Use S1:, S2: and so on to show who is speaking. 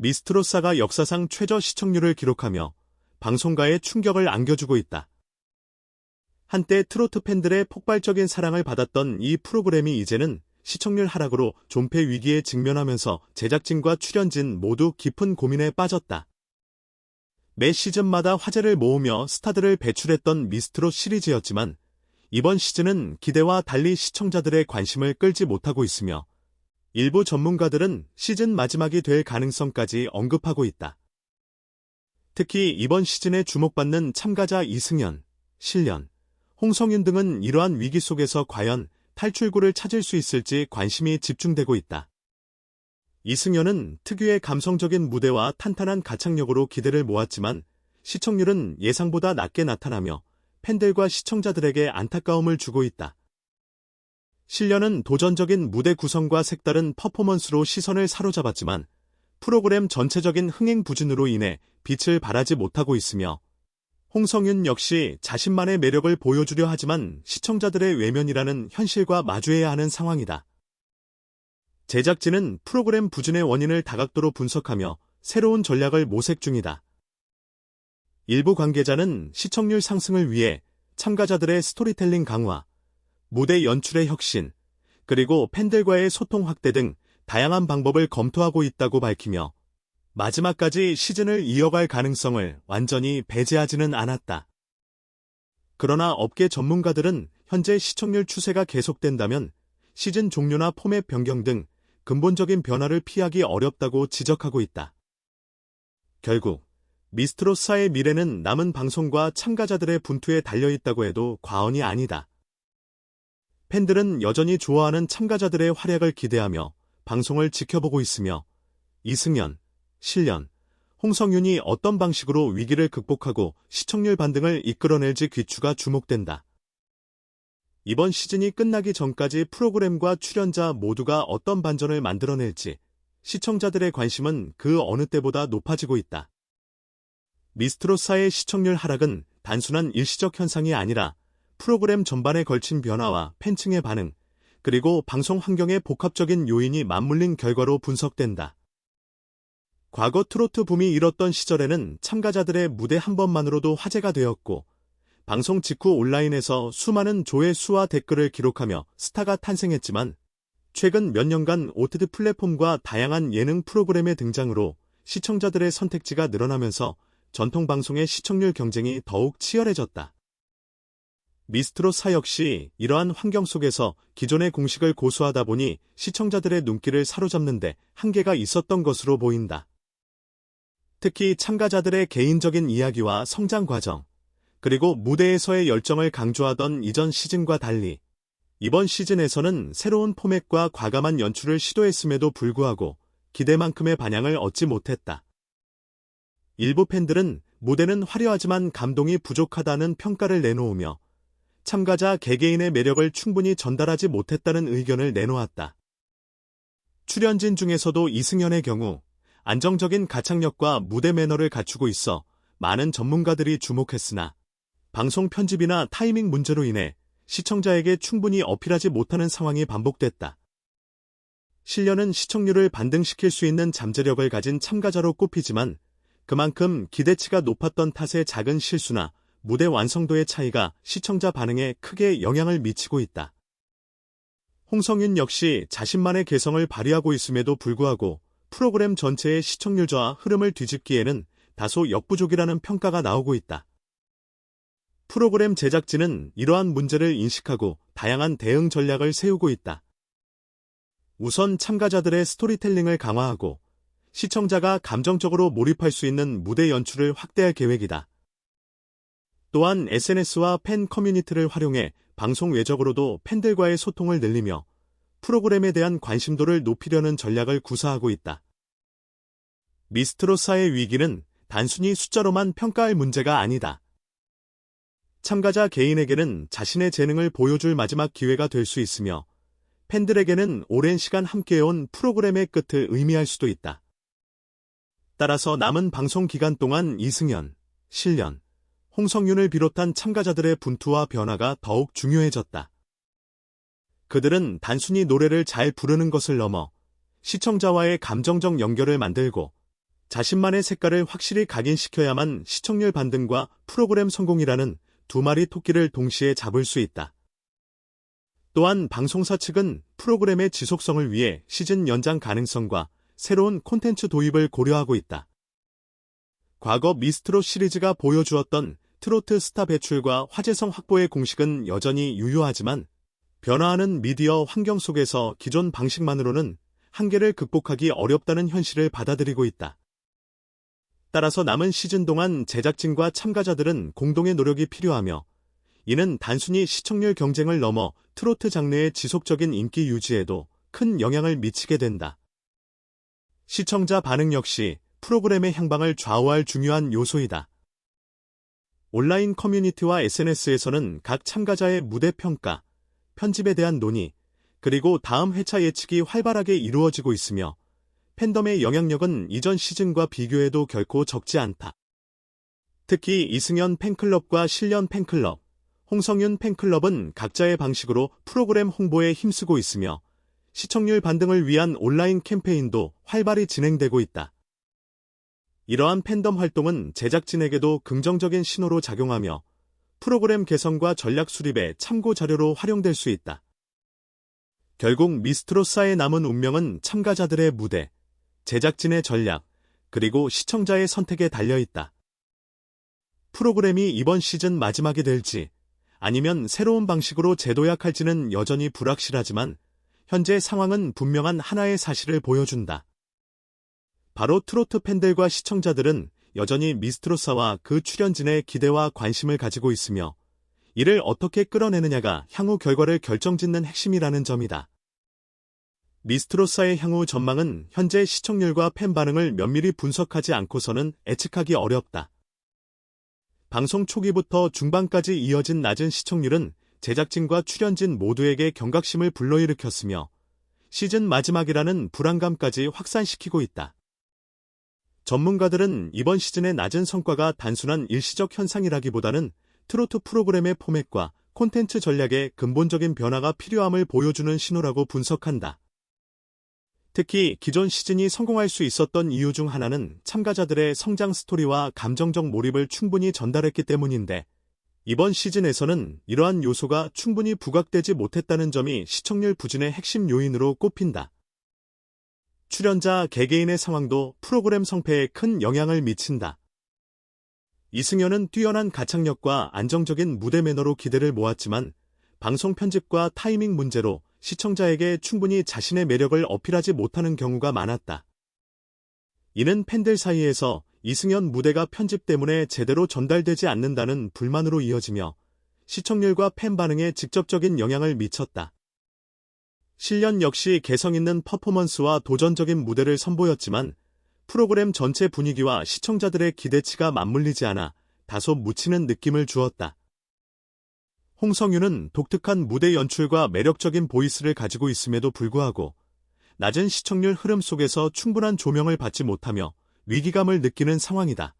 S1: 미스트로사가 역사상 최저 시청률을 기록하며 방송가에 충격을 안겨주고 있다. 한때 트로트 팬들의 폭발적인 사랑을 받았던 이 프로그램이 이제는 시청률 하락으로 존폐 위기에 직면하면서 제작진과 출연진 모두 깊은 고민에 빠졌다. 매 시즌마다 화제를 모으며 스타들을 배출했던 미스트롯 시리즈였지만 이번 시즌은 기대와 달리 시청자들의 관심을 끌지 못하고 있으며 일부 전문가들은 시즌 마지막이 될 가능성까지 언급하고 있다. 특히 이번 시즌에 주목받는 참가자 이승연, 실련, 홍성윤 등은 이러한 위기 속에서 과연 탈출구를 찾을 수 있을지 관심이 집중되고 있다. 이승연은 특유의 감성적인 무대와 탄탄한 가창력으로 기대를 모았지만 시청률은 예상보다 낮게 나타나며 팬들과 시청자들에게 안타까움을 주고 있다. 실련은 도전적인 무대 구성과 색다른 퍼포먼스로 시선을 사로잡았지만 프로그램 전체적인 흥행 부진으로 인해 빛을 발하지 못하고 있으며 홍성윤 역시 자신만의 매력을 보여주려 하지만 시청자들의 외면이라는 현실과 마주해야 하는 상황이다. 제작진은 프로그램 부진의 원인을 다각도로 분석하며 새로운 전략을 모색 중이다. 일부 관계자는 시청률 상승을 위해 참가자들의 스토리텔링 강화, 무대 연출의 혁신, 그리고 팬들과의 소통 확대 등 다양한 방법을 검토하고 있다고 밝히며 마지막까지 시즌을 이어갈 가능성을 완전히 배제하지는 않았다. 그러나 업계 전문가들은 현재 시청률 추세가 계속된다면 시즌 종료나 포맷 변경 등 근본적인 변화를 피하기 어렵다고 지적하고 있다. 결국 미스트롯사의 미래는 남은 방송과 참가자들의 분투에 달려있다고 해도 과언이 아니다. 팬들은 여전히 좋아하는 참가자들의 활약을 기대하며 방송을 지켜보고 있으며 이승연, 실련, 홍성윤이 어떤 방식으로 위기를 극복하고 시청률 반등을 이끌어낼지 귀추가 주목된다. 이번 시즌이 끝나기 전까지 프로그램과 출연자 모두가 어떤 반전을 만들어낼지 시청자들의 관심은 그 어느 때보다 높아지고 있다. 미스트롯사의 시청률 하락은 단순한 일시적 현상이 아니라 프로그램 전반에 걸친 변화와 팬층의 반응, 그리고 방송 환경의 복합적인 요인이 맞물린 결과로 분석된다. 과거 트로트 붐이 일었던 시절에는 참가자들의 무대 한 번만으로도 화제가 되었고 방송 직후 온라인에서 수많은 조회수와 댓글을 기록하며 스타가 탄생했지만 최근 몇 년간 OTT 플랫폼과 다양한 예능 프로그램의 등장으로 시청자들의 선택지가 늘어나면서 전통 방송의 시청률 경쟁이 더욱 치열해졌다. 미스트롯사 역시 이러한 환경 속에서 기존의 공식을 고수하다 보니 시청자들의 눈길을 사로잡는 데 한계가 있었던 것으로 보인다. 특히 참가자들의 개인적인 이야기와 성장 과정, 그리고 무대에서의 열정을 강조하던 이전 시즌과 달리 이번 시즌에서는 새로운 포맷과 과감한 연출을 시도했음에도 불구하고 기대만큼의 반향을 얻지 못했다. 일부 팬들은 무대는 화려하지만 감동이 부족하다는 평가를 내놓으며 참가자 개개인의 매력을 충분히 전달하지 못했다는 의견을 내놓았다. 출연진 중에서도 이승연의 경우 안정적인 가창력과 무대 매너를 갖추고 있어 많은 전문가들이 주목했으나 방송 편집이나 타이밍 문제로 인해 시청자에게 충분히 어필하지 못하는 상황이 반복됐다. 실련은 시청률을 반등시킬 수 있는 잠재력을 가진 참가자로 꼽히지만 그만큼 기대치가 높았던 탓에 작은 실수나 무대 완성도의 차이가 시청자 반응에 크게 영향을 미치고 있다. 홍성윤 역시 자신만의 개성을 발휘하고 있음에도 불구하고 프로그램 전체의 시청률 저하 흐름을 뒤집기에는 다소 역부족이라는 평가가 나오고 있다. 프로그램 제작진은 이러한 문제를 인식하고 다양한 대응 전략을 세우고 있다. 우선 참가자들의 스토리텔링을 강화하고 시청자가 감정적으로 몰입할 수 있는 무대 연출을 확대할 계획이다. 또한 SNS와 팬 커뮤니티를 활용해 방송 외적으로도 팬들과의 소통을 늘리며 프로그램에 대한 관심도를 높이려는 전략을 구사하고 있다. 미스트롯사의 위기는 단순히 숫자로만 평가할 문제가 아니다. 참가자 개인에게는 자신의 재능을 보여줄 마지막 기회가 될 수 있으며 팬들에게는 오랜 시간 함께해온 프로그램의 끝을 의미할 수도 있다. 따라서 남은 방송 기간 동안 이승연, 실련, 홍성윤을 비롯한 참가자들의 분투와 변화가 더욱 중요해졌다. 그들은 단순히 노래를 잘 부르는 것을 넘어 시청자와의 감정적 연결을 만들고 자신만의 색깔을 확실히 각인시켜야만 시청률 반등과 프로그램 성공이라는 두 마리 토끼를 동시에 잡을 수 있다. 또한 방송사 측은 프로그램의 지속성을 위해 시즌 연장 가능성과 새로운 콘텐츠 도입을 고려하고 있다. 과거 미스트롯 시리즈가 보여주었던 트로트 스타 배출과 화제성 확보의 공식은 여전히 유효하지만 변화하는 미디어 환경 속에서 기존 방식만으로는 한계를 극복하기 어렵다는 현실을 받아들이고 있다. 따라서 남은 시즌 동안 제작진과 참가자들은 공동의 노력이 필요하며 이는 단순히 시청률 경쟁을 넘어 트로트 장르의 지속적인 인기 유지에도 큰 영향을 미치게 된다. 시청자 반응 역시 프로그램의 향방을 좌우할 중요한 요소이다. 온라인 커뮤니티와 SNS에서는 각 참가자의 무대 평가, 편집에 대한 논의, 그리고 다음 회차 예측이 활발하게 이루어지고 있으며 팬덤의 영향력은 이전 시즌과 비교해도 결코 적지 않다. 특히 이승연 팬클럽과 실련 팬클럽, 홍성윤 팬클럽은 각자의 방식으로 프로그램 홍보에 힘쓰고 있으며 시청률 반등을 위한 온라인 캠페인도 활발히 진행되고 있다. 이러한 팬덤 활동은 제작진에게도 긍정적인 신호로 작용하며 프로그램 개선과 전략 수립의 참고 자료로 활용될 수 있다. 결국 미스트롯사의 남은 운명은 참가자들의 무대, 제작진의 전략, 그리고 시청자의 선택에 달려있다. 프로그램이 이번 시즌 마지막이 될지 아니면 새로운 방식으로 재도약할지는 여전히 불확실하지만 현재 상황은 분명한 하나의 사실을 보여준다. 바로 트로트 팬들과 시청자들은 여전히 미스트롯사와 그 출연진의 기대와 관심을 가지고 있으며 이를 어떻게 끌어내느냐가 향후 결과를 결정짓는 핵심이라는 점이다. 미스트롯사의 향후 전망은 현재 시청률과 팬 반응을 면밀히 분석하지 않고서는 예측하기 어렵다. 방송 초기부터 중반까지 이어진 낮은 시청률은 제작진과 출연진 모두에게 경각심을 불러일으켰으며 시즌 마지막이라는 불안감까지 확산시키고 있다. 전문가들은 이번 시즌의 낮은 성과가 단순한 일시적 현상이라기보다는 트로트 프로그램의 포맷과 콘텐츠 전략의 근본적인 변화가 필요함을 보여주는 신호라고 분석한다. 특히 기존 시즌이 성공할 수 있었던 이유 중 하나는 참가자들의 성장 스토리와 감정적 몰입을 충분히 전달했기 때문인데 이번 시즌에서는 이러한 요소가 충분히 부각되지 못했다는 점이 시청률 부진의 핵심 요인으로 꼽힌다. 출연자 개개인의 상황도 프로그램 성패에 큰 영향을 미친다. 이승연은 뛰어난 가창력과 안정적인 무대 매너로 기대를 모았지만 방송 편집과 타이밍 문제로 시청자에게 충분히 자신의 매력을 어필하지 못하는 경우가 많았다. 이는 팬들 사이에서 이승연 무대가 편집 때문에 제대로 전달되지 않는다는 불만으로 이어지며 시청률과 팬 반응에 직접적인 영향을 미쳤다. 실련 역시 개성 있는 퍼포먼스와 도전적인 무대를 선보였지만 프로그램 전체 분위기와 시청자들의 기대치가 맞물리지 않아 다소 묻히는 느낌을 주었다. 홍성윤은 독특한 무대 연출과 매력적인 보이스를 가지고 있음에도 불구하고 낮은 시청률 흐름 속에서 충분한 조명을 받지 못하며 위기감을 느끼는 상황이다.